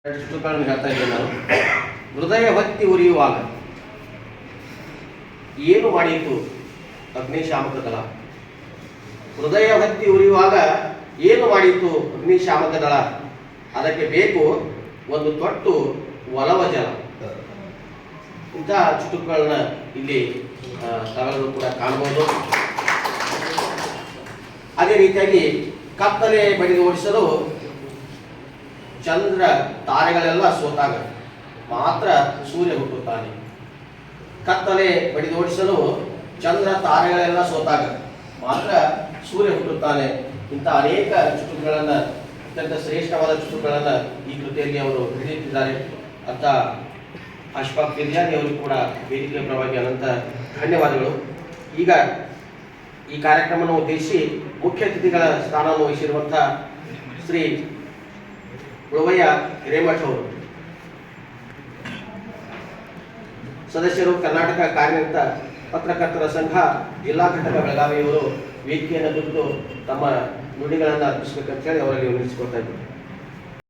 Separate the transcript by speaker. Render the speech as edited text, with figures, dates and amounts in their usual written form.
Speaker 1: ಶ್ಲೋಕಗಳನ್ನು ಹೇಳ್ತಾ ಇದ್ದೇನೆ ನಾನು. ಹೃದಯ ಹೊತ್ತಿ ಉರಿಯುವಾಗ ಏನು ಮಾಡಿತು ಅಗ್ನಿಶಾಮಕ ದಳ. ಹೃದಯ ಹೊತ್ತಿ ಉರಿಯುವಾಗ ಏನು ಮಾಡಿತು ಅಗ್ನಿಶಾಮಕ ದಳ. ಅದಕ್ಕೆ ಬೇಕು ಒಂದು ತೊಟ್ಟು ಒಲವ ಜಲ. ಇಂಥ ಚುಟುಕುಗಳನ್ನ ಇಲ್ಲಿ ತಾವೆಲ್ಲರೂ ಕೂಡ ಕಾಣಬಹುದು. ಅದೇ ರೀತಿಯಾಗಿ ಕತ್ತಲೆ ಬಡಿದು ಓಡಿಸಲು ಚಂದ್ರ ತಾರೆಗಳೆಲ್ಲ ಸೋತಾಗ ಮಾತ್ರ ಸೂರ್ಯ ಹುಟ್ಟುತ್ತಾನೆ. ಕತ್ತಲೆ ಬಡಿದೋಡಿಸಲು ಚಂದ್ರ ತಾರೆಗಳೆಲ್ಲ ಸೋತಾಗ ಮಾತ್ರ ಸೂರ್ಯ ಹುಟ್ಟುತ್ತಾನೆ. ಇಂಥ ಅನೇಕ ಚುಟುಕುಗಳನ್ನು, ಅತ್ಯಂತ ಶ್ರೇಷ್ಠವಾದ ಚುಟುಕುಗಳನ್ನು ಈ ಕೃತಿಯಲ್ಲಿ ಅವರು ಹಿಡಿಯುತ್ತಿದ್ದಾರೆ. ಅಂತ ಅಶ್ಫಾಕ್ ಬಿರ್ಯಾನಿ ಅವರು ಕೂಡ ವೇದಿಕೆಯ ಪರವಾಗಿ ಅನಂತ ಧನ್ಯವಾದಗಳು. ಈಗ ಈ ಕಾರ್ಯಕ್ರಮವನ್ನು ಉದ್ದೇಶಿಸಿ ಮುಖ್ಯ ಅತಿಥಿಗಳ ಸ್ಥಾನವನ್ನು ವಹಿಸಿರುವಂತಹ ಶ್ರೀ ಉಳವಯ್ಯ ಹಿರೇಮಠ ಅವರು, ಸದಸ್ಯರು ಕರ್ನಾಟಕ ಕಾರ್ಯನಿರತ ಪತ್ರಕರ್ತರ ಸಂಘ ಜಿಲ್ಲಾ ಘಟಕ ಬೆಳಗಾವಿಯವರು ವೇದಿಕೆಯನ್ನು ಕುರಿತು ತಮ್ಮ ನುಡಿಗಳನ್ನು ಅರ್ಪಿಸಬೇಕಂತ ಹೇಳಿ ಅವರಲ್ಲಿ ವಿನಂತಿಸಿಕೊಳ್ತಾ ಇದ್ದಾರೆ.